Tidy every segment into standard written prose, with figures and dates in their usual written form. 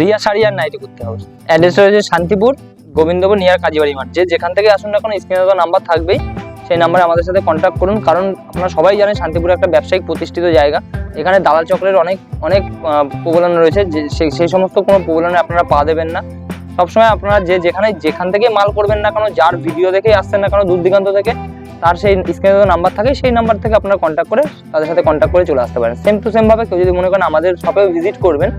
রিয়া শাড়ি আর nightie করতে হবে। Address রয়েছে শান্তিপুর, গোবিন্দপুর নিয়ার কাজীবাড়ি মাঠ। যে যেখান থেকে আসুন না কোনো স্ক্রিনে তো নাম্বার থাকবেই, সেই নাম্বারে আমাদের সাথে কন্ট্যাক্ট করুন। কারণ আপনারা সবাই জানেন শান্তিপুর একটা ব্যবসায়িক প্রতিষ্ঠিত জায়গা। এখানে দালাল চক্রের অনেক অনেক প্রবলন রয়েছে, যে সেই সমস্ত কোনো প্রবলনে আপনারা পা দেবেন না। সবসময় আপনারা যেখান থেকে মাল করবেন না কেন, যার ভিডিও দেখেই আসছেন না কেন দূর দিগন্ত থেকে, তার সেই স্ক্রিনে নাম্বার থাকে, সেই নাম্বার থেকে আপনারা কন্ট্যাক্ট করে তাদের সাথে কন্ট্যাক্ট করে চলে আসতে পারেন। সেম টু সেম ভাবে কেউ যদি মনে করেন আমাদের শপে ভিজিট করবেন,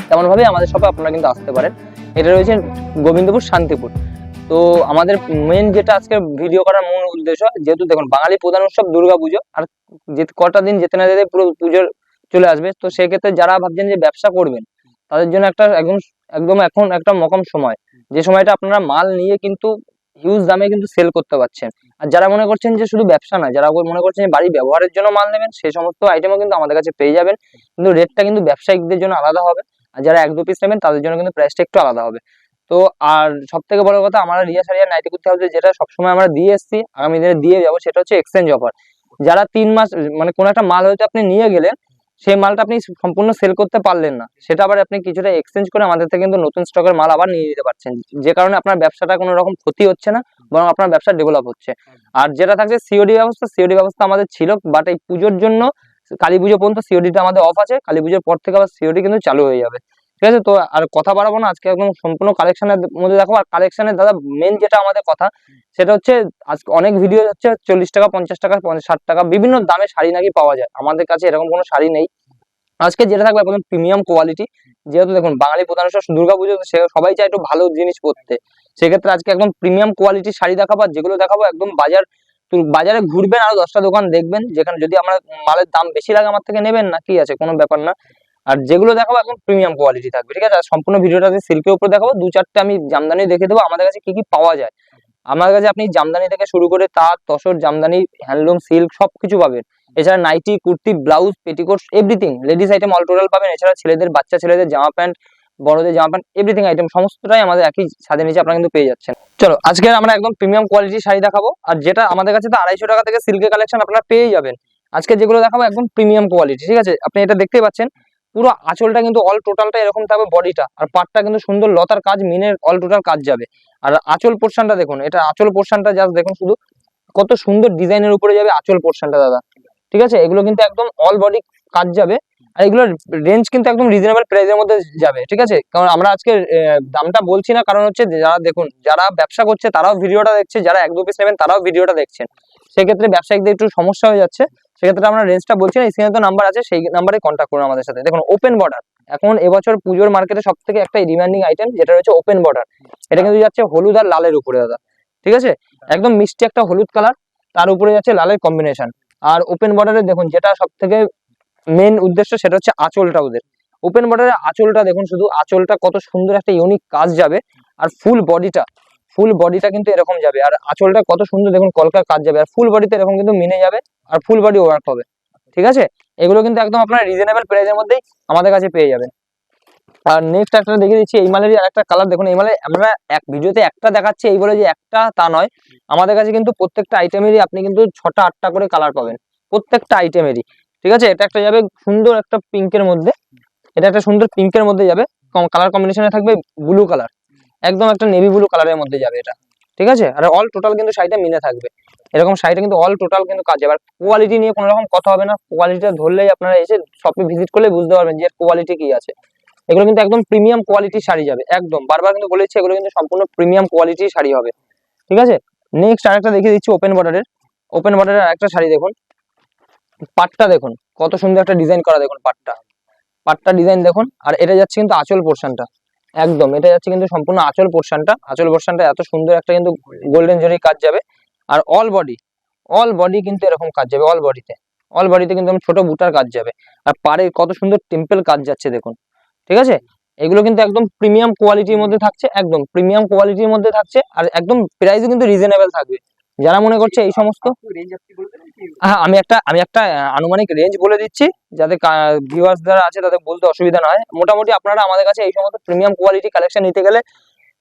তেমন ভাবে আমাদের শপে আপনারা কিন্তু আসতে পারেন। এটা রয়েছে গোবিন্দপুর শান্তিপুর। তো আমাদের মেন যেটা আজকে ভিডিও করার মূল উদ্দেশ্য, যেহেতু দেখুন বাঙালি প্রধান উৎসব দুর্গাপুজো, আর যে কটা দিন যেতে না যেতে পুরো পুজোর চলে আসবে। তো সেক্ষেত্রে যারা ভাবছেন যে ব্যবসা করবেন, তাদের জন্য একটা একদম এখন একটা মকম সময়, যে সময়টা আপনারা মাল নিয়ে কিন্তু হিউজ দামে কিন্তু সেল করতে পারছেন। আর যারা মনে করছেন যে শুধু ব্যবসা না, যারা মনে করছেন যে বাড়ি ব্যবহারের জন্য মাল নেবেন, সেই সমস্ত আইটেমও কিন্তু আমাদের কাছে পেয়ে যাবেন। কিন্তু রেটটা কিন্তু ব্যবসায়িকদের জন্য আলাদা হবে, আর যারা 1-2 পিস নেবেন তাদের জন্য কিন্তু প্রাইসটা একটু আলাদা হবে। তো আর সব থেকে বড় কথা, আমরা রিয়া শাড়ি আর নাইটি কুর্তি হাউসে যেটা সবসময় আমরা দিয়ে এসেছি, আগামী দিনে দিয়ে যাবো, সেটা হচ্ছে এক্সচেঞ্জ অফার। যারা 3 মাস মানে কোনো একটা মাল হয়তো আপনি নিয়ে গেলেন, সেই মালটা আপনি সম্পূর্ণ সেল করতে পারলেন না, সেটা আবার আপনি কিছুটা এক্সচেঞ্জ করে আমাদের থেকে কিন্তু নতুন স্টকের মাল আবার নিয়ে নিতে পারছেন, যে কারণে আপনার ব্যবসাটা কোনো রকম ক্ষতি হচ্ছে না, বরং আপনার ব্যবসা ডেভেলপ হচ্ছে। আর যেটা থাকছে সিওডি ব্যবস্থা আমাদের ছিল, বাট এই পুজোর জন্য কালী পুজো পর্যন্ত সিওডিটা আমাদের অফ আছে। কালী পুজোর পর থেকে আবার সিওডি কিন্তু চালু হয়ে যাবে। ঠিক আছে, তো আর কথা বাড়াবো না, আজকে একদম সম্পূর্ণ কালেকশনের মধ্যে দেখো। আর কালেকশনের দাদা মেন যেটা আমাদের কথা, সেটা হচ্ছে আজকে অনেক ভিডিও হচ্ছে 40 টাকা, 50 টাকা, 60 টাকা বিভিন্ন দামে শাড়ি নাকি পাওয়া যায়। আমাদের কাছে এরকম কোনো শাড়ি নেই। আজকে যেটা থাকবে একদম প্রিমিয়াম কোয়ালিটি। যেহেতু দেখুন বাঙালি প্রধান উৎসব দুর্গাপুজো, সবাই চায় একটু ভালো জিনিস পড়তে। সেক্ষেত্রে আজকে একদম প্রিমিয়াম কোয়ালিটির শাড়ি দেখাবো। আর যেগুলো দেখাবো একদম বাজারে ঘুরবেন আর 10টা দোকান দেখবেন, যেখানে যদি আমার মালের দাম বেশি লাগে আমার থেকে নেবেন না, কি আছে, কোনো ব্যাপার না। আর যেগুলো দেখাবো একদম প্রিমিয়াম কোয়ালিটি থাকবে। ঠিক আছে, আর সম্পূর্ণ ভিডিওটাতে সিল্কের উপর দেখাবো। 2-4টে আমি জামদানি দেখে দেবো আমাদের কাছে কি কি পাওয়া যায়। আমার কাছে আপনি জামদানি থেকে শুরু করে তাঁত, তসর, জামদানি, হ্যান্ডলুম, সিল্ক সবকিছু পাবেন। এছাড়া nighty, kurti, blouse, petticoat, everything ladies item all total পাবেন। এছাড়া বাচ্চা ছেলেদের জামা প্যান্ট, বড়দের জামা প্যান্ট, এভরিথিং আইটেম সমস্তটাই আমাদের একই ছাদের নিচে আপনারা কিন্তু পেয়ে যাচ্ছেন। চলো আজকে আমরা একদম প্রিমিয়াম কোয়ালিটির শাড়ি দেখাবো। আর যেটা আমাদের কাছে তো 250 টাকা থেকে সিল্কের কালেকশন আপনারা পেয়ে যাবেন। আজকে যেগুলো দেখাবো একদম প্রিমিয়াম কোয়ালিটি। ঠিক আছে, আপনি এটা দেখতেই পাচ্ছেন, পুরো আঁচলটা কিন্তু অল টোটালটা এরকম থাকবে, বডিটা আর পাটটা কিন্তু সুন্দর লতার কাজ, মিনের অল টোটাল কাজ যাবে। আর আঁচল পোর্শনটা দেখুন, এটা আঁচল পোর্শনটা জাস্ট দেখুন, শুধু কত সুন্দর ডিজাইনের উপরে যাবে আঁচল পোর্শনটা দাদা। ঠিক আছে, এগুলো কিন্তু একদম অল বডি কাজ যাবে। আর এগুলোর রেঞ্জ কিন্তু একদম রিজনেবল প্রাইসের মধ্যে যাবে। ঠিক আছে, কারণ আমরা আজকে দামটা বলছি না, কারণ হচ্ছে যারা দেখুন যারা ব্যবসা করছে তারাও ভিডিওটা দেখছে, যারা 1-2 পিস নেবেন তারাও ভিডিওটা দেখছেন। সেক্ষেত্রে ব্যবসায়িকদের একটু সমস্যা হয়ে যাচ্ছে। সেক্ষেত্রে আমরা রেঞ্জটা বলছি না, স্ক্রিনে তো নাম্বার আছে, সেই নাম্বারে কন্ট্যাক্ট করুন আমাদের সাথে। দেখুন ওপেন বর্ডার এখন এবছর পুজোর মার্কেটে সব থেকে একটা ডিমান্ডিং আইটেম, যেটা রয়েছে ওপেন বর্ডার। এটা কিন্তু যাচ্ছে হলুদ আর লালের উপরে দাদা। ঠিক আছে, একদম মিষ্টি একটা হলুদ কালার, তার উপরে যাচ্ছে লালের কম্বিনেশন। আর ওপেন বর্ডারে দেখুন যেটা সব থেকে মেন উদ্দেশ্য, সেটা হচ্ছে আঁচলটা। ওদের ওপেন বর্ডারের আঁচলটা দেখুন, শুধু আঁচলটা কত সুন্দর একটা ইউনিক কাজ যাবে। আর ফুল বডিটা কিন্তু এরকম যাবে। আর আঁচলটা কত সুন্দর দেখুন, কলকার কাজ যাবে। আর ফুল বডিতে এরকম কিন্তু মিনে যাবে, আর ফুল বডি ওয়ার্ক হবে। ঠিক আছে, এগুলো কিন্তু একদম আপনার রিজনেবল প্রাইসের মধ্যেই আমাদের কাছে পেয়ে যাবেন। আর নেক্সট একটা দেখিয়ে দিচ্ছি, এই মালেরই আরেকটা কালার দেখুন। এই মালে আমরা এক ভিডিওতে একটা দেখাচ্ছি, এই বলে যে একটা তা নয়, আমাদের কাছে কিন্তু প্রত্যেকটা আইটেমেরই আপনি কিন্তু 6টা-8টা করে কালার পাবেন প্রত্যেকটা আইটেমেরই। ঠিক আছে, এটা একটা যাবে সুন্দর একটা পিঙ্কের মধ্যে, এটা একটা সুন্দর পিঙ্কের মধ্যে যাবে, কালার কম্বিনেশনে থাকবে ব্লু কালার, একদম একটা নেভি ব্লু কালারের মধ্যে যাবে এটা। ঠিক আছে, আর অল টোটাল কিন্তু শাড়িটা মিনে থাকবে, এরকম শাড়িটা কিন্তু অল টোটাল কিন্তু কাজ যাবে। আর কোয়ালিটি নিয়ে কোনো রকম কথা হবে না, কোয়ালিটিটা ধরলেই আপনারা এসে শপে ভিজিট করলে বুঝতে পারবেন যে এর কোয়ালিটি কি আছে। এগুলো কিন্তু একদম প্রিমিয়াম কোয়ালিটির শাড়ি যাবে, একদম বারবার কিন্তু বলেছি, এগুলো কিন্তু সম্পূর্ণ প্রিমিয়াম কোয়ালিটির শাড়ি হবে। ঠিক আছে, নেক্সট আরেকটা দেখিয়ে দিচ্ছি ওপেন বর্ডারের আরেকটা শাড়ি দেখুন। পাটটা দেখুন কত সুন্দর একটা ডিজাইন করা, দেখুন পাটটা ডিজাইন দেখুন। আর এটা যাচ্ছে কিন্তু আঁচল পোর্শনটা, একদম এটা যাচ্ছে কিন্তু সম্পূর্ণ আঁচল পোর্শনটা এত সুন্দর একটা কিন্তু গোল্ডেন জরি কাজ যাবে। আর অল বডি কিন্তু এরকম কাজ যাবে, অল বডিতে কিন্তু ছোট বুটার কাজ যাবে। আর পাড়ে কত সুন্দর টেম্পল কাজ যাচ্ছে দেখুন। ঠিক আছে, এগুলো কিন্তু একদম প্রিমিয়াম কোয়ালিটির মধ্যে থাকছে, একদম প্রিমিয়াম কোয়ালিটির মধ্যে থাকছে। আর একদম প্রাইসও কিন্তু রিজনেবল থাকবে। যারা মনে করছে এই সমস্ত, হ্যাঁ আমি একটা আনুমানিক রেঞ্জ বলে দিচ্ছি, যাতে ভিউয়ার্স যারা আছে তাদের বলতে অসুবিধা না হয়। মোটামুটি আপনারা আমাদের কাছে এই সমস্ত প্রিমিয়াম কোয়ালিটি কালেকশন নিতে গেলে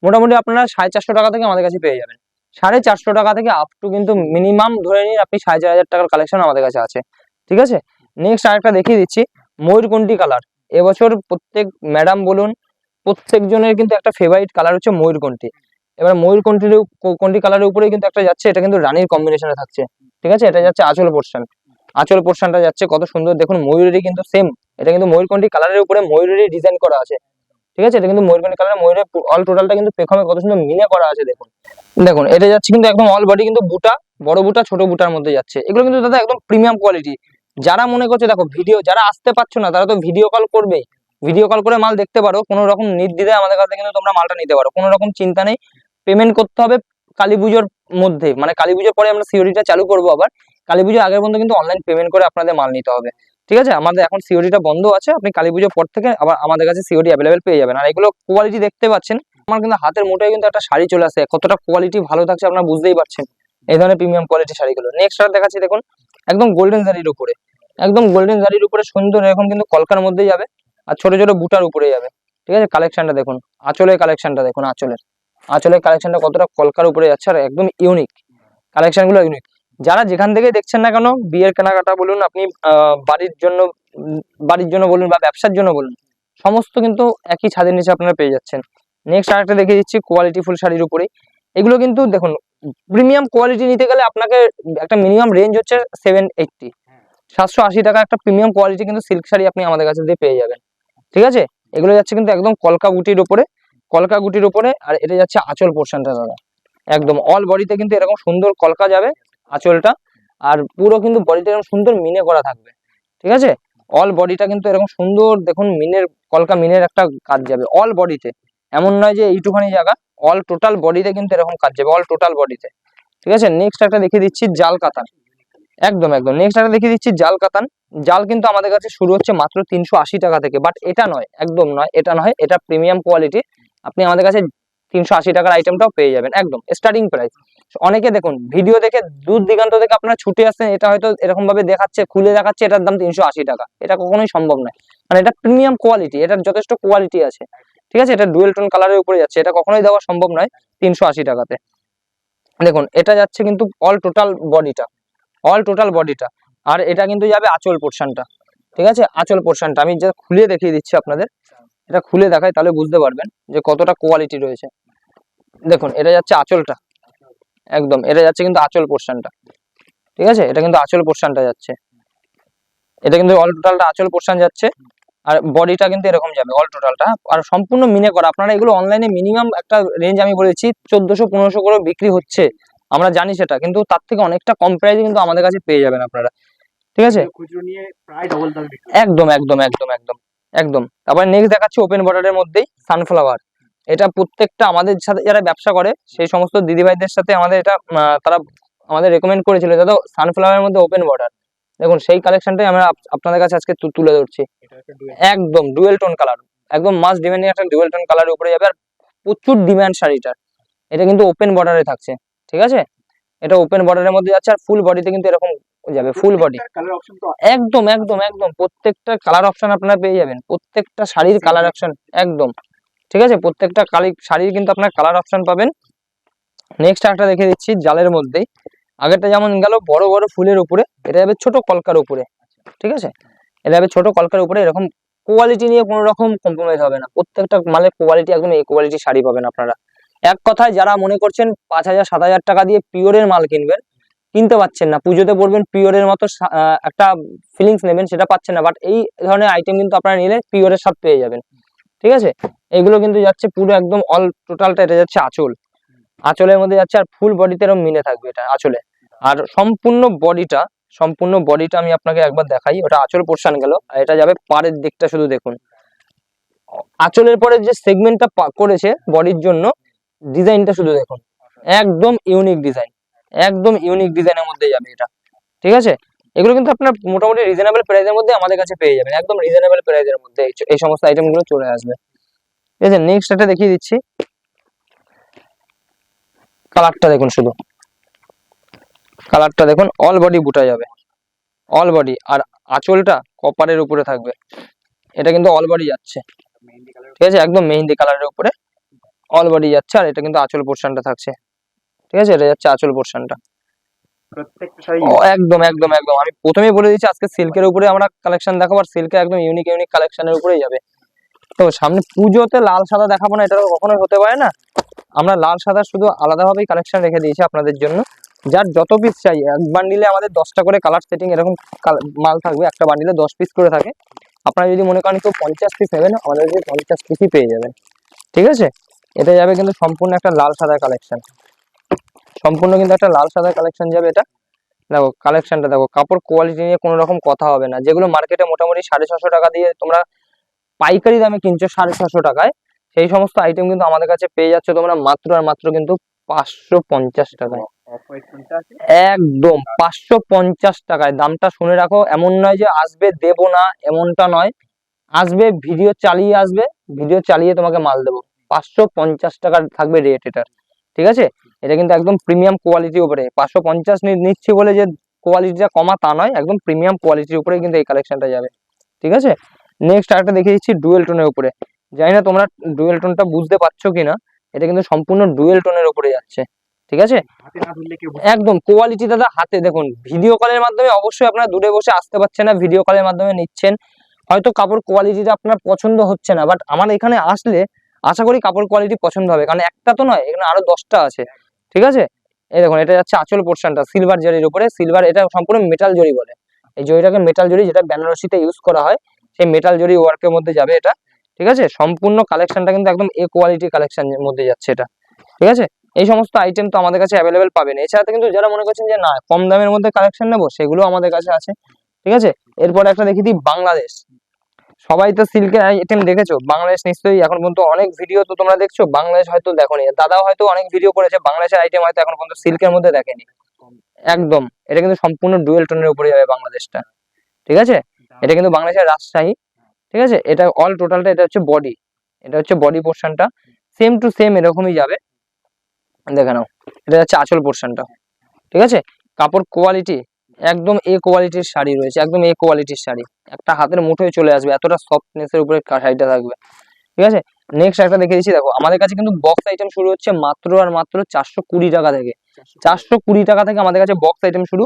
মোটামুটি আপনারা 450 টাকা থেকে আমাদের কাছে পেয়ে যাবেন। 450 টাকা থেকে আপ টু কিন্তু মিনিমাম ধরে নিন আপনি 4,500 টাকার কালেকশন আমাদের কাছে আছে। ঠিক আছে, নেক্সট আরেকটা দেখিয়ে দিচ্ছি, ময়ূরকণ্ঠী কালার। এবছর প্রত্যেক ম্যাডাম বলুন, প্রত্যেকজনের কিন্তু একটা ফেভারিট কালার হচ্ছে ময়ূরকণ্ঠী। এবার ময়ূরকণ্ঠী কালারের উপরে কিন্তু একটা যাচ্ছে, এটা কিন্তু রানীর কম্বিনেশনে থাকছে, ঠিক আছে। এটা যাচ্ছে আঁচল পোর্শন, আঁচল পোর্শনটা যাচ্ছে কত সুন্দর দেখুন, ময়ূরেরই কিন্তু সেম, এটা কিন্তু ময়ূরকণ্ঠী কালারের উপরে ময়ূরেরই ডিজাইন করা আছে, ঠিক আছে। এটা কিন্তু ময়ূরকণ্ঠী কালার, ময়ূরের অল টোটালটা কিন্তু পেখমে কত সুন্দর মিনে করা আছে দেখুন। দেখুন এটা যাচ্ছে কিন্তু একদম অল বডি কিন্তু বুটা, বড় বুটা ছোট বুটার মধ্যে যাচ্ছে। এগুলো কিন্তু দাদা একদম প্রিমিয়াম কোয়ালিটি। যারা মনে করছে দেখো ভিডিও, যারা আসতে পারছো না তারা তো ভিডিও কল করবে, ভিডিও কল করে মাল দেখতে পারো, কোনো রকম নির্দ্বিধায় আমাদের কাছে কিন্তু তোমরা মালটা নিতে পারো, কোনো রকম চিন্তা নেই। পেমেন্ট করতে হবে কালী পুজোর মধ্যে, মানে কালী পুজোর পরে আমরা সিওরিটা চালু করবো আবার, কালী পুজোর আগের পর্যন্ত কিন্তু অনলাইন পেমেন্ট করে আপনাদের মাল নিতে হবে, ঠিক আছে। আমাদের এখন সিওরিটা বন্ধ আছে, আপনি কালী পুজোর পর থেকে আবার আমাদের কাছে সিওরি অ্যাভেলেবেল পেয়ে যাবেন। আর এগুলো কোয়ালিটি দেখতে পাচ্ছেন, আমার কিন্তু হাতের মুঠোয় কিন্তু একটা শাড়ি চলে আসে, কতটা কোয়ালিটি ভালো থাকছে আপনারা বুঝতেই পারছেন এই ধরনের প্রিমিয়াম কোয়ালিটি শাড়িগুলো। নেক্সট আর দেখাচ্ছি দেখুন, একদম গোল্ডেন জারির উপরে, একদম গোল্ডেন জারির উপরে সুন্দর এরকম কিন্তু কলকার মধ্যে যাবে, আর ছোট ছোট বুটার উপরে যাবে, ঠিক আছে। কালেকশনটা দেখুন, আঁচলের কালেকশনটা দেখুন, আঁচলের কালেকশনটা কতটা কলকার উপরে যাচ্ছে, আর একদম ইউনিক কালেকশন গুলো, ইউনিক। যারা যেখান থেকে দেখছেন না কেন, বিয়ের কেনাকাটা বলুন, আপনি বাড়ির জন্য বলুন বা ব্যবসার জন্য বলুন, সমস্ত কিন্তু একই ছাদের নিচে আপনারা পেয়ে যাচ্ছেন। নেক্সট আরেকটা দেখিয়ে দিচ্ছি কোয়ালিটি ফুল শাড়ির উপরে, এগুলো কিন্তু দেখুন প্রিমিয়াম কোয়ালিটি নিতে গেলে আপনাকে একটা মিনিমাম রেঞ্জ হচ্ছে 780, 780 টাকা একটা প্রিমিয়াম কোয়ালিটি কিন্তু সিল্ক শাড়ি আপনি আমাদের কাছে দিয়ে পেয়ে যাবেন, ঠিক আছে। এগুলো যাচ্ছে কিন্তু একদম কলকা গুটির উপরে, আর এটা যাচ্ছে আঁচল পোর্শনটা দাদা, একদম অল বডিতে কিন্তু এরকম সুন্দর কলকা যাবে আঁচলটা, আর পুরো কিন্তু বডিতে এরকম সুন্দর মিনে করা থাকবে, ঠিক আছে। অল বডিটা কিন্তু এরকম সুন্দর দেখুন, কলকা মিনের একটা কাজ যাবে অল বডিতে, এমন নয় যে এইটুখানি জায়গা, অল টোটাল বডিতে কিন্তু এরকম কাজ যাবে, অল টোটাল বডিতে, ঠিক আছে। নেক্সট একটা দেখিয়ে দিচ্ছি জাল কাতান, একদম নেক্সট একটা দেখিয়ে দিচ্ছি জাল কাতান। জাল কিন্তু আমাদের কাছে শুরু হচ্ছে মাত্র 380 টাকা থেকে, বাট এটা নয়, একদম নয়, এটা নয়, এটা প্রিমিয়াম কোয়ালিটি। আপনি আমাদের কাছে 380 টাকার আইটেমটাও পেয়ে যাবেন, একদম স্টার্টিং প্রাইস। অনেকে দেখুন ভিডিও দেখে দূর দিগান্ত থেকে আপনারা ছুটে আসছেন, এটা হয়তো এরকম ভাবে দেখাচ্ছে, খুলে দেখাচ্ছে এটার দাম 380 টাকা, এটা কখনোই সম্ভব নয়, মানে এটা প্রিমিয়াম কোয়ালিটি, এটার যথেষ্ট কোয়ালিটি আছে, ঠিক আছে। এটা ডুয়েল টোন কালারের উপরে যাচ্ছে, এটা কখনোই দেওয়া সম্ভব নয় 380 টাকাতে। দেখুন এটা যাচ্ছে কিন্তু অল টোটাল বডিটা, আর এটা কিন্তু যাবে আঁচল পোর্শনটা, ঠিক আছে। আঁচল পোর্শনটা আমি যা খুলে দেখিয়ে দিচ্ছি আপনাদের, এটা খুলে দেখাই তাহলে বুঝতে পারবেন যে কতটা কোয়ালিটি রয়েছে। দেখুন এটা যাচ্ছে আঁচলটা, একদম এটা যাচ্ছে কিন্তু আঁচল পোর্শনটা, ঠিক আছে। এটা কিন্তু আঁচল পোর্শনটা যাচ্ছে, এটা কিন্তু অল টোটালটা আঁচল পোর্শন যাচ্ছে, আর বডিটা কিন্তু এরকম যাবে অল টোটালটা, আর সম্পূর্ণ মিনে করা। আপনারা এগুলো অনলাইনে মিনিমাম একটা রেঞ্জ আমি বলেছি 1400-1500 করে বিক্রি হচ্ছে, আমরা জানি সেটা, কিন্তু তার থেকে অনেকটা কম প্রাইসে কিন্তু আমাদের কাছে পেয়ে যাবেন আপনারা, ঠিক আছে। একদম একদম একদম একদম একদম তারপরে নেক্সট দেখাচ্ছি ওপেন বর্ডারের মধ্যেই সানফ্লাওয়ার। এটা প্রত্যেকটা আমাদের সাথে যারা ব্যবসা করে সেই সমস্ত দিদিভাইদের সাথে আমাদের এটা তারা আমাদের রেকমেন্ড করেছিল, দাদা সানফ্লাওয়ারের মধ্যে ওপেন বর্ডার, দেখুন সেই কালেকশনটাই আমরা আপনাদের কাছে আজকে তুলে ধরছি। একদম ডুয়েল টোন কালার, একদম মাস্ট ডিমান্ডিং একটা ডুয়েল টোন কালারের উপরে যাবে, আর প্রচুর ডিমান্ড শাড়িটার। এটা কিন্তু ওপেন বর্ডারে থাকছে, ঠিক আছে। এটা ওপেন বর্ডারের মধ্যে যাচ্ছে, আর ফুল বডিতে কিন্তু এরকম যাবে, ফুল বডি, একদম একদম একদম প্রত্যেকটা কালার অপশন আপনারা পেয়ে যাবেন, প্রত্যেকটা শাড়ির কালার অপশন একদম, ঠিক আছে। প্রত্যেকটা শাড়ির কিন্তু আপনার কালার অপশন পাবেন। নেক্সট একটা দেখে দিচ্ছি জালের মধ্যেই, আগেরটা যেমন গেল বড় বড় ফুলের উপরে, এটা যাবে ছোট কলকার উপরে, ঠিক আছে। এটা যাবে ছোট কলকার উপরে, এরকম কোয়ালিটি নিয়ে কোনো রকম কম্প্রোমাইজ হবে না, প্রত্যেকটা মালের কোয়ালিটি একদম এই কোয়ালিটি শাড়ি পাবেন আপনারা। এক কথায় যারা মনে করছেন 5000-7000 টাকা দিয়ে পিওরের মাল কিনতে পাচ্ছেন না, পুজোতে পড়বেন পিওরের মতো একটা ফিলিংস নেবেন, সেটা পাচ্ছেন না, বাট এই ধরনের আইটেম কিন্তু আপনারা নিলে পিওরের স্বাদ পেয়ে যাবেন, ঠিক আছে। এগুলো কিন্তু যাচ্ছে পুরো একদম অল টোটালটা, এটা যাচ্ছে আঁচলের মধ্যে যাচ্ছে, আর ফুল বডিতে এরকম মিলে থাকবে এটা আঁচলে, আর সম্পূর্ণ বডিটা আমি আপনাকে একবার দেখাই, ওটা আঁচল পোর্শন গেল, আর এটা যাবে পাড়ের দিকটা, শুধু দেখুন আঁচলের পরে যে সেগমেন্টটা করেছে বডির জন্য, ডিজাইনটা শুধু দেখুন, একদম ইউনিক ডিজাইনের মধ্যে যাবে এটা, ঠিক আছে। এগুলো কিন্তু আপনার মোটামুটি রিজনেবল প্রাইসের মধ্যে আমাদের কাছে পেয়ে যাবেন, একদম রিজনেবল প্রাইসের মধ্যে এই সমস্ত আইটেম গুলো চলে আসবে, ঠিক আছে। নেক্সট একটা দেখিয়ে দিচ্ছি, কালারটা দেখুন, শুধু কালারটা দেখুন, অল বডি বুটা যাবে, অল বডি, আর আঁচলটা কপারের উপরে থাকবে, এটা কিন্তু অল বডি যাচ্ছে, ঠিক আছে, একদম মেহেন্দি কালারের উপরে অল বডি যাচ্ছে, আর এটা কিন্তু আঁচল পোর্শনটা থাকছে, ঠিক আছে। এটা যাচ্ছে আঁচল পোর্শনটা, একদম একদম একদম আমি প্রথমেই বলে দিচ্ছি আজকে সিল্কের উপরে আমরা কালেকশন দেখাবো, আর সিল্কের একদম ইউনিক কালেকশনের উপরেই যাবে, তো সামনে পুজোতে লাল সাদা দেখাবো না, এটা তো কখনোই হতে পারে না। আমরা লাল সাদা শুধু আলাদাভাবেই কালেকশন রেখে দিয়েছি আপনাদের জন্য। যার যত পিস চাই, এক বান্ডিলে আমাদের 10টা করে কালার সেটিং এরকম মাল থাকবে, একটা বান্ডিলে 10 পিস করে থাকে। আপনারা যদি মনে করেন কেউ 50 পিস নেবেন, আমাদের 50 পিসই পেয়ে যাবেন, ঠিক আছে। এটা যাবে কিন্তু সম্পূর্ণ একটা লাল সাদা কালেকশন, সম্পূর্ণ কিন্তু একটা লাল সাদা কালেকশন যাবে এটা। দেখো কালেকশনটা দেখো, কাপড় কোয়ালিটি নিয়ে কোনো রকম কথা হবে না। যেগুলো মার্কেটে মোটামুটি 650 টাকা দিয়ে তোমরা পাইকারি দামে কিনছো 650 টাকায়, সেই সমস্ত আইটেম কিন্তু আমাদের কাছে পেয়ে যাচ্ছ তোমরা মাত্র আর মাত্র কিন্তু 550 টাকায়। একদম 550 টাকায়। দামটা শুনে রাখো, এমন নয় যে আসবে দেবো না, এমনটা নয়। আসবে, ভিডিও চালিয়ে আসবে, ভিডিও চালিয়ে তোমাকে মাল দেবো। 550 টাকার থাকবে রেট এটার, ঠিক আছে। এটা কিন্তু একদম প্রিমিয়াম কোয়ালিটির উপরে 550 নিচ্ছি বলে যে কোয়ালিটিটা কমা তা নয়, একদম প্রিমিয়াম কোয়ালিটির উপরে কিন্তু এই কালেকশনটা যাবে, ঠিক আছে। নেক্সট আরেকটা দেখিয়ে দিচ্ছি ডুয়েল টোনের উপরে। জানি না তোমরা ডুয়েল টোনটা বুঝতে পারছো কিনা, এটা কিন্তু সম্পূর্ণ ডুয়েল টোনের উপরে যাচ্ছে, ঠিক আছে। একদম কোয়ালিটি দাদা হাতে দেখুন। ভিডিও কলের মাধ্যমে অবশ্যই আপনারা দূরে বসে আসতে পারছেন না, ভিডিও কলের মাধ্যমে নিচ্ছেন, হয়তো কাপড় কোয়ালিটিটা আপনার পছন্দ হচ্ছে না, বাট আমার এখানে আসলে আশা করি কাপড় কোয়ালিটি পছন্দ হবে, কারণ একটা তো নয়, এখানে আরো 10টা আছে, ঠিক আছে। এই দেখুন, এটা যাচ্ছে আঁচল পোর্শনটা সিলভার জরির উপরে। সিলভার, এটা সম্পূর্ণ মেটাল জরি বলে, এই জরিটাকে মেটাল জরি, যেটা বেনারসিতে ইউজ করা হয়, সেই মেটাল জরি ওয়ার্কের মধ্যে যাবে এটা, ঠিক আছে। সম্পূর্ণ কালেকশনটা কিন্তু একদম এ কোয়ালিটি কালেকশনের মধ্যে যাচ্ছে এটা, ঠিক আছে। এই সমস্ত আইটেম তো আমাদের কাছে অ্যাভেলেবেল পাবেন। এছাড়া কিন্তু যারা মনে করছেন যে না কম দামের মধ্যে কালেকশন নেবো, সেগুলো আমাদের কাছে আছে, ঠিক আছে। এরপরে একটা দেখি দিই বাংলাদেশ। সবাই তো সিল্কের আইটেম দেখেছো, বাংলাদেশ নিশ্চয়ই এখন পর্যন্ত অনেক ভিডিও তো তোমরা দেখছো, বাংলাদেশ হয়তো দেখোনি, দাদাও হয়তো অনেক ভিডিও করেছে, বাংলাদেশের আইটেম হয়তো এখন পর্যন্ত সিল্কের মধ্যে দেখেনি। একদম, এটা কিন্তু সম্পূর্ণ ডুয়েল টোনের উপরে যাবে বাংলাদেশটা, ঠিক আছে। এটা কিন্তু বাংলাদেশের রাজশাহী, ঠিক আছে। এটা অল টোটালটা, এটা হচ্ছে বডি, এটা হচ্ছে বডি পোর্শনটা, সেম টু সেম এরকমই যাবে, দেখে নাও। এটা হচ্ছে আঁচল পোর্শনটা, ঠিক আছে। কাপড় কোয়ালিটি একদম এ কোয়ালিটির শাড়ি রয়েছে, একদম এ কোয়ালিটির শাড়ি, একটা হাতের মুঠোয় চলে আসবে, এতটা সফটনেসের উপরে শাড়িটা থাকবে, ঠিক আছে। নেক্সট একটা দেখে দিচ্ছি, দেখো আমাদের কাছে কিন্তু বক্স আইটেম শুরু হচ্ছে মাত্র আর মাত্র 420 টাকা থেকে। 420 টাকা থেকে আমাদের কাছে বক্স আইটেম শুরু।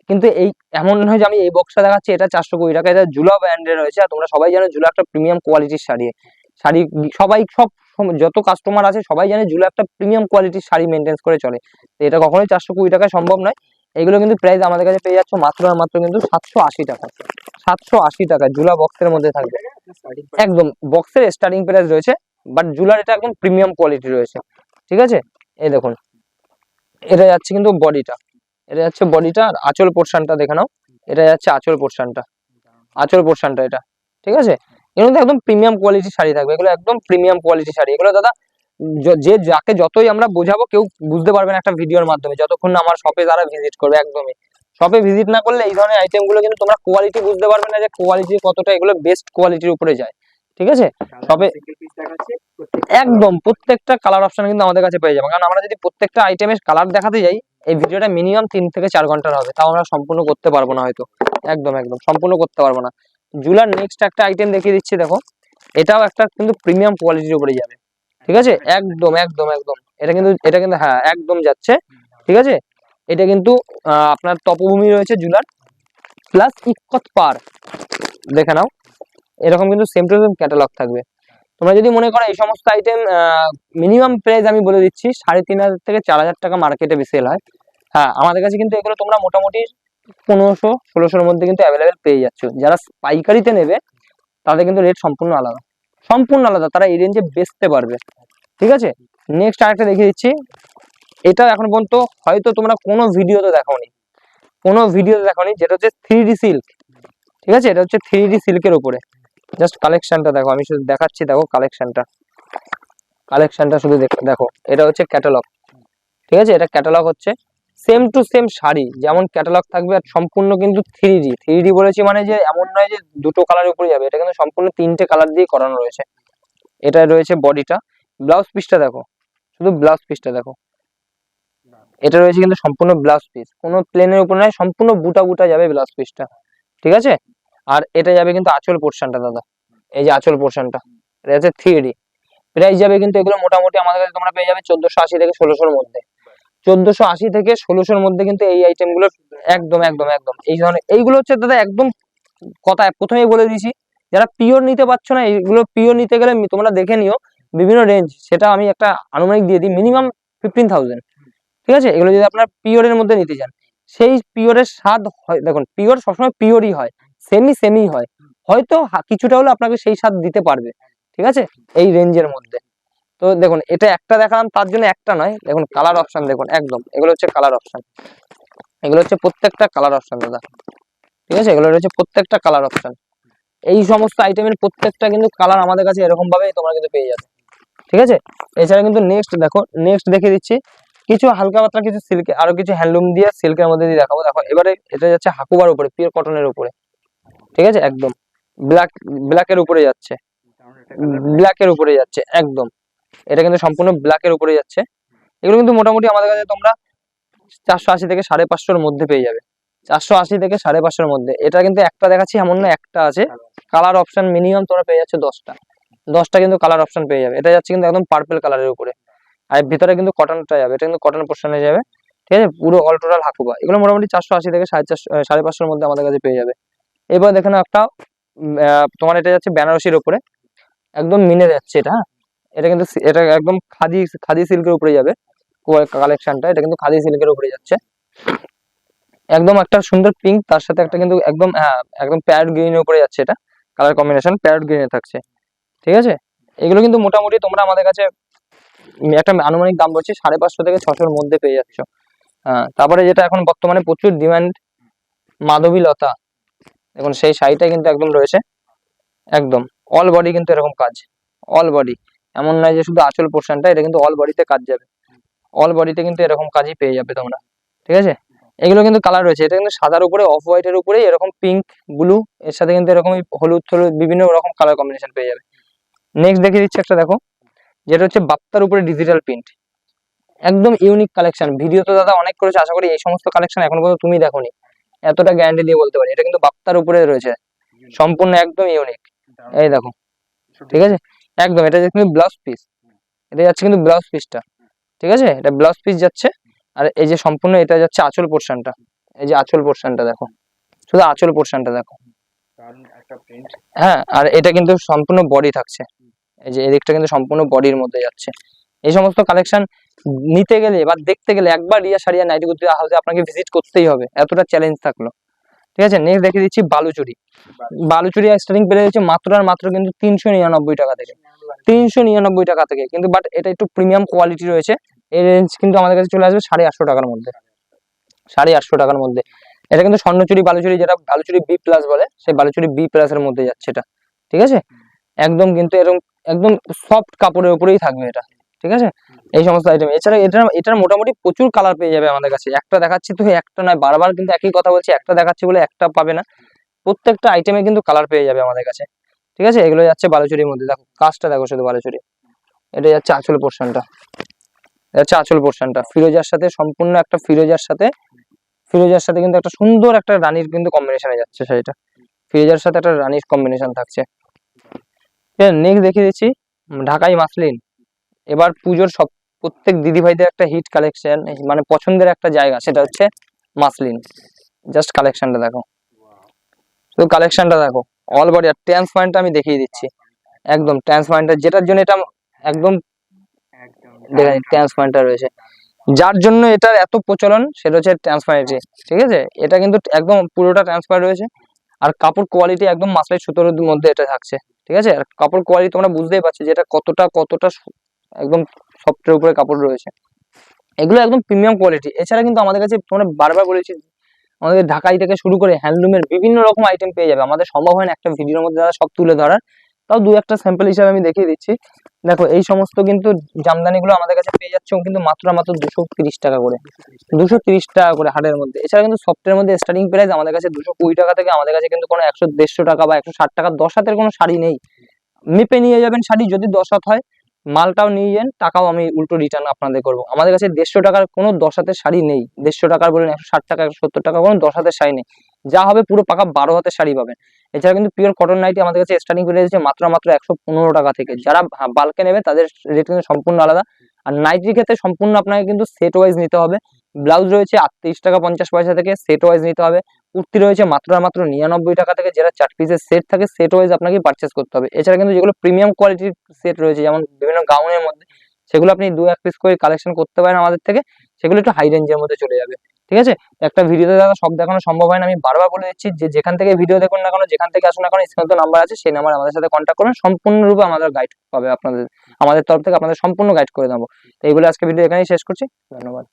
কিন্তু এই এমন নয় যে আমি এই বক্সটা দেখাচ্ছি এটা 420 টাকা, এটা জুলা ব্র্যান্ডের রয়েছে। আর তোমরা সবাই জানো জুলা একটা প্রিমিয়াম কোয়ালিটির শাড়ি, শাড়ি সবাই যত কাস্টমার আছে সবাই জানে জুলা একটা প্রিমিয়াম কোয়ালিটির শাড়ি মেনটেন করে চলে। তো এটা কখনোই 420 টাকায় সম্ভব নয়। এগুলো কিন্তু প্রাইস আমাদের কাছে পেয়ে যাচ্ছ মাত্র আর মাত্র কিন্তু 780 টাকা। 780 টাকা জুলা বক্সের মধ্যে থাকবে, একদম বক্সের স্টার্টিং প্রাইস রয়েছে, বাট জুলার এটা একদম প্রিমিয়াম কোয়ালিটি রয়েছে, ঠিক আছে। এই দেখুন, এটা যাচ্ছে কিন্তু বডিটা, এটা যাচ্ছে বডিটা, আর আঁচল পোর্শনটা দেখে নাও, এটা যাচ্ছে আঁচল পোর্শনটা, আঁচল পোর্শনটা এটা, ঠিক আছে। এর মধ্যে একদম প্রিমিয়াম কোয়ালিটির শাড়ি থাকবে, এগুলো একদম প্রিমিয়াম কোয়ালিটির শাড়ি। এগুলো দাদা যে যাকে যতই আমরা বোঝাবো কেউ বুঝতে পারবে না একটা ভিডিওর মাধ্যমে, যতক্ষণ না আমার শপে যারা ভিজিট করবে। একদমই শপে ভিজিট না করলে এই ধরনের আইটেম গুলো কিন্তু তোমরা কোয়ালিটি বুঝতে পারবে না, যে কোয়ালিটি কতটা, এগুলো বেস্ট কোয়ালিটির উপরে যায়, ঠিক আছে। শপে একদম প্রত্যেকটা কালার অপশন কিন্তু আমাদের কাছে পেয়ে যাবে, কারণ আমরা যদি প্রত্যেকটা আইটেমের কালার দেখাতে যাই এই ভিডিওটা মিনিমাম 3 থেকে 4 ঘন্টার হবে, তাও আমরা সম্পূর্ণ করতে পারবো না হয়তো, একদম একদম সম্পূর্ণ করতে পারবো না। জুলার নেক্সট একটা আইটেম দেখিয়ে দিচ্ছি, দেখো এটাও একটা কিন্তু প্রিমিয়াম কোয়ালিটির উপরে যাবে, ঠিক আছে। একদম একদম একদম এটা কিন্তু হ্যাঁ একদম যাচ্ছে, ঠিক আছে। এটা কিন্তু আপনার তপভূমি রয়েছে জুলার, প্লাস ইক্কত পার, দেখে নাও। এরকম কিন্তু সেম টু সেম ক্যাটালগ থাকবে। তোমরা যদি মনে করো এই সমস্ত আইটেম মিনিমাম প্রাইস আমি বলে দিচ্ছি 3500 থেকে 4000 টাকা মার্কেটে সেল হয়। হ্যাঁ, আমাদের কাছে কিন্তু এগুলো তোমরা মোটামুটি 1500-1600-র মধ্যে কিন্তু অ্যাভেলেবেল পেয়ে যাচ্ছ। যারা পাইকারিতে নেবে তাদের কিন্তু রেট সম্পূর্ণ আলাদা, সম্পূর্ণ আলাদা, তারা এই রেঞ্জে বেচতে পারবে, ঠিক আছে। নেক্সট আরেকটা দেখিয়ে দিচ্ছি, এটা এখন পর্যন্ত হয়তো তোমরা কোনো ভিডিওতে দেখোনি, যেটা হচ্ছে 3D সিল্ক, ঠিক আছে। এটা হচ্ছে 3D সিল্কের উপরে, জাস্ট কালেকশনটা দেখো, আমি শুধু দেখাচ্ছি, দেখো কালেকশনটা শুধু দেখো। এটা হচ্ছে ক্যাটালগ, ঠিক আছে। এটা ক্যাটালগ হচ্ছে সেম টু সেম শাড়ি যেমন ক্যাটালগ থাকবে, আর সম্পূর্ণ কিন্তু 3D বলেছি মানে যে এমন নয় যে দুটো কালারের উপরে যাবে, এটা কিন্তু সম্পূর্ণ 3টে কালার দিয়ে করানো রয়েছে। এটা রয়েছে বডিটা, ব্লাউজ পিসটা দেখো, শুধু ব্লাউজ পিসটা দেখো, এটা রয়েছে কিন্তু সম্পূর্ণ ব্লাউজ পিস, কোনো প্লেনের উপর নয়, সম্পূর্ণ বুটা বুটা যাবে ব্লাউজ পিসটা, ঠিক আছে। আর এটা যাবে কিন্তু আঁচল পোর্শনটা দাদা, এই যে আঁচল পোর্শনটা, এটা হচ্ছে 3D। প্রাইস যাবে কিন্তু এগুলো মোটামুটি আমাদের কাছে তোমরা পেয়ে যাবে 1480 থেকে 1600-র মধ্যে। 1480 থেকে 1600-র মধ্যে কিন্তু এই আইটেম গুলো একদম একদম একদম এই ধরনের এইগুলো হচ্ছে দাদা একদম কথা প্রথমেই বলে দিয়েছি যারা পিওর নিতে পারছো না, এইগুলো পিওর নিতে গেলে তোমরা দেখে নিও বিভিন্ন রেঞ্জ, সেটা আমি একটা আনুমানিক দিয়ে দিই, মিনিমাম 15,000। ঠিক আছে, এগুলো যদি আপনার পিওরের মধ্যে নিতে চান, সেই পিওরের স্বাদ হয়, দেখুন পিওর সবসময় পিওরই হয়, সেমি হয়, হয়তো কিছুটা হলে আপনাকে সেই স্বাদ দিতে পারবে। ঠিক আছে, এই রেঞ্জের মধ্যে। তো দেখুন এটা একটা দেখালাম, তার জন্য একটা নয়, দেখুন কালার অপশন দেখুন, একদম এগুলো হচ্ছে কালার অপশন, এগুলো হচ্ছে প্রত্যেকটা কালার অপশন দাদা। ঠিক আছে, এগুলো হচ্ছে প্রত্যেকটা কালার অপশন। এই সমস্ত আইটেমের প্রত্যেকটা কিন্তু কালার আমাদের কাছে এরকম ভাবে তোমরা কিন্তু পেয়ে যাবে। ঠিক আছে, এছাড়া কিন্তু নেক্সট দেখো, নেক্সট দেখিয়ে দিচ্ছি কিছু হালকা পাতলা কিছু সিল্ক, আরো কিছু হ্যান্ডলুম দিয়ে সিল্কের মধ্যে দিয়ে দেখাবো। দেখো এবারে এটা যাচ্ছে হাকুবার উপরে, পিওর কটনের উপরে। ঠিক আছে, একদম ব্ল্যাকের উপরে যাচ্ছে, ব্ল্যাকের উপরে যাচ্ছে একদম, এটা কিন্তু সম্পূর্ণ ব্ল্যাকের উপরে যাচ্ছে। এগুলো কিন্তু মোটামুটি আমাদের কাছে তোমরা 480 থেকে 550-র মধ্যে পেয়ে যাবে, 480 থেকে 550-র মধ্যে। এটা কিন্তু একটা দেখাচ্ছি এমন না, একটা আছে। কালার অপশন মিনিমাম তোমরা পেয়ে যাচ্ছে 10টা কিন্তু কালার অপশন পেয়ে যাবে। এটা যাচ্ছে কিন্তু একদম পার্পল কালারের উপরে, আর ভিতরে কিন্তু কটনটা যাবে, এটা কিন্তু কটন পোর্শনে যাবে। ঠিক আছে, পুরো অল টোটাল হাকুবা, এগুলো মোটামুটি 480 থেকে 550-র মধ্যে আমাদের কাছে পেয়ে যাবে। এবার দেখেন একটা তোমার এটা যাচ্ছে বেনারসির উপরে, একদম মিনে যাচ্ছে এটা। হ্যাঁ, এটা কিন্তু এটা একদম খাদি সিল্কের উপরে যাবে কালেকশনটা, এটা কিন্তু খাদি সিল্কের উপরে যাচ্ছে। একদম একটা সুন্দর পিঙ্ক, তার সাথে একটা কিন্তু একদম একদম প্যারট গ্রিনের উপরে যাচ্ছে, এটা কালার কম্বিনেশন প্যারট গ্রিনে থাকছে। ঠিক আছে, এগুলো কিন্তু মোটামুটি তোমরা আমাদের কাছে একটা আনুমানিক দাম বলছি 550 থেকে 600-র মধ্যে পেয়ে যাচ্ছ। হ্যাঁ, তারপরে যেটা এখন বর্তমানে প্রচুর ডিমান্ড, মাধবী লতা, দেখুন সেই শাড়িটা কিন্তু একদম রয়েছে, একদম অল বডি কিন্তু এরকম কাজ, অল বডি, এমন নয় যে শুধু আঁচল পোর্শনটা, এটা কিন্তু অল বডিতে কাজ যাবে, অল বডিতে কিন্তু এরকম কাজই পেয়ে যাবে তোমরা। ঠিক আছে, এগুলো কিন্তু কালার রয়েছে, এটা কিন্তু সাদার উপরে অফ হোয়াইটের উপরে এরকম পিঙ্ক ব্লু, এর সাথে কিন্তু এরকম হলুদ বিভিন্ন রকম কালার কম্বিনেশন পেয়ে যাবে। নেক্সট দেখিয়ে দিচ্ছি একটা, দেখো যেটা হচ্ছে বাপ্তার উপরে ডিজিটাল প্রিন্ট, একদম ইউনিক কালেকশন। ভিডিও তো দাদা অনেক করেছে, আশা করি এই সমস্ত কালেকশন এখন পর্যন্ত তুমি দেখোনি, এতটা গ্যারান্টি দিয়ে বলতে পারি। এটা কিন্তু বাপ্তার উপরে রয়েছে, সম্পূর্ণ একদম ইউনিক। এই দেখো, ঠিক আছে, একদম এটা যাচ্ছে কিন্তু ব্লাউজ পিস, এটা যাচ্ছে কিন্তু ব্লাউজ পিসটা। ঠিক আছে, এটা ব্লাউজ পিস যাচ্ছে, আর এই যে সম্পূর্ণ এটা যাচ্ছে আঁচল পোর্শনটা, এই যে আঁচল পোর্শনটা দেখো, শুধু আঁচল পোর্শনটা দেখো। হ্যাঁ, আর এটা কিন্তু সম্পূর্ণ বডি থাকছে, এই যে এদিকটা কিন্তু সম্পূর্ণ বডির মধ্যে যাচ্ছে। এই সমস্ত কালেকশন নিতে গেলে বা দেখতে গেলে একবার রিয়া সারিয়া নাইটি কুর্তি হাউসে আপনাকে ভিজিট করতেই হবে, এতটা চ্যালেঞ্জ থাকলো। ঠিক আছে, নেক্সট দেখিয়ে দিচ্ছি বালুচুরি। বালুচুরি স্টার্টিং পেয়ে যাচ্ছে মাত্র আর মাত্র কিন্তু 399 টাকা থেকে, 399 টাকা থেকে কিন্তু, বাট এটা একটু প্রিমিয়াম কোয়ালিটি রয়েছে। এই রেঞ্জ কিন্তু আমাদের কাছে চলে আসবে 850 টাকার মধ্যে, 850 টাকার মধ্যে। এটা কিন্তু স্বর্ণচুরি বালুচুরি, যেটা বালুচুরি বি প্লাস বলে, সেই বালুচুরি বি প্লাস এর মধ্যে যাচ্ছে এটা। ঠিক আছে, একদম কিন্তু এরকম একদম সফট কাপড়ের উপরেই থাকবে এটা। ঠিক আছে, এই সমস্ত আইটেম। এছাড়া এটার মোটামুটি প্রচুর কালার পেয়ে যাবে আমাদের কাছে, একটা দেখাচ্ছি তো একটা নয়, বারবার কিন্তু একই কথা বলছি, একটা দেখাচ্ছি বলে একটা পাবে না, প্রত্যেকটা আইটেমে কিন্তু কালার পেয়ে যাবে আমাদের কাছে। ঠিক আছে, এগুলো যাচ্ছে বালুচুরির মধ্যে, দেখো কাজটা দেখো শুধু বালুচুরি, এটা যাচ্ছে আঁচল পোর্শনটা, যাচ্ছে আঁচল পোর্শনটা ফিরোজার সাথে, সম্পূর্ণ একটা ফিরোজার সাথে কিন্তু একটা সুন্দর একটা রানীর কিন্তু কম্বিনেশনে যাচ্ছে শাড়িটা, ফিরোজার সাথে একটা রানীর কম্বিনেশন থাকছে। নেক্সট দেখিয়ে দিচ্ছি ঢাকাই মাসলিন। এবার পুজোর প্রত্যেক দিদি ভাইদের একটা হিট কালেকশন, মানে পছন্দের একটা জায়গা, সেটা হচ্ছে মাসলিন। জাস্ট কালেকশনটা দেখো, তো কালেকশনটা দেখো, অল বডি। আর ট্রান্স পয়েন্টটা আমি দেখিয়ে দিচ্ছি, একদম ট্রান্স পয়েন্টটা, যেটার জন্য এটা একদম দেখেন ট্রান্স পয়েন্টটা রয়েছে, যার জন্য এটার এত প্রচলন, সেটা হচ্ছে ট্রান্সপারেন্সি। ঠিক আছে, এটা কিন্তু একদম পুরোটা ট্রান্সপার রয়েছে, আর কাপড় কোয়ালিটি একদম মাসলাই সুতোর মধ্যে এটা থাকছে। ঠিক আছে, আর কাপড় কোয়ালিটি তোমরা বুঝতেই পারছো যে এটা কতটা একদম সফটের উপরে কাপড় রয়েছে, এগুলো একদম প্রিমিয়াম কোয়ালিটি। এছাড়া কিন্তু আমাদের কাছে তোমরা বারবার বলেছি, আমাদের ঢাকাই থেকে শুরু করে হ্যান্ডলুমের বিভিন্ন রকম আইটেম পেয়ে যাবে। আমাদের সম্ভব হয় না একটা ভিডিওর মধ্যে দ্বারা সব তুলে ধরার, তাও দু একটা স্যাম্পল হিসাবে আমি দেখিয়ে দিচ্ছি। দেখো এই সমস্ত কিন্তু জামদানিগুলো আমাদের কাছে পেয়ে যাচ্ছে কিন্তু মাত্র 230 টাকা করে, 230 টাকা করে হাটের মধ্যে। এছাড়া কিন্তু সফটের মধ্যে স্টার্টিং প্রাইস আমাদের কাছে 220 টাকা থেকে, আমাদের কাছে কিন্তু কোনো 100-150 টাকা বা 160 টাকা 10 হাতের কোনো শাড়ি নেই। মেপে নিয়ে যাবেন শাড়ি, যদি 10 হাত হয় মালটাও নিয়ে যান, টাকাও আমি উল্টো রিটার্ন আপনাদের করবো। আমাদের কাছে 150 টাকার কোনো 10 হাতের শাড়ি নেই, 150 টাকার বলেন 160 টাকা 170 টাকা কোনো 10 হাতের শাড়ি নেই। যা হবে পুরো পাকা 12 হাতের শাড়ি পাবেন। এছাড়া কিন্তু পিওর কটন নাইটি আমাদের কাছে স্টার্টিং প্রাইস আছে মাত্র 115 টাকা থেকে। যারা বাল্কে নেবে তাদের রেট কিন্তু সম্পূর্ণ আলাদা। আর নাইটির ক্ষেত্রে সম্পূর্ণ আপনাকে কিন্তু সেট ওয়াইজ নিতে হবে। ব্লাউজ রয়েছে 38 টাকা 50 পয়সা থেকে, সেট ওয়াইজ নিতে হবে। কুর্তি রয়েছে মাত্র 99 টাকা থেকে, যেটা 4 পিসের সেট থাকে সেট ওয়াইজ আপনাকে পারচেস করতে হবে। এছাড়া কিন্তু যেগুলো প্রিমিয়াম কোয়ালিটির সেট রয়েছে যেমন বিভিন্ন গাউনের মধ্যে, সেগুলো আপনি 2-1 পিস করে কালেকশন করতে পারেন আমাদের থেকে, সেগুলো একটু হাই রেঞ্জের মধ্যে চলে যাবে। ঠিক আছে, একটা ভিডিওতে দাদা সব দেখানো সম্ভব হয় না, আমি বারবার বলে দিচ্ছি যে যেখান থেকে ভিডিও দেখুন না কেন, যেখান থেকে আসুন না কেন, স্ক্রিনে নাম্বার আছে, সেই নাম্বার আমাদের সাথে কন্ট্যাক্ট করুন, সম্পূর্ণরূপে আমাদের গাইড পাবে আপনাদের, আমাদের তরফ থেকে আপনাদের সম্পূর্ণ গাইড করে দেবো। তো এইগুলো আজকে ভিডিও এখানেই শেষ করছি, ধন্যবাদ।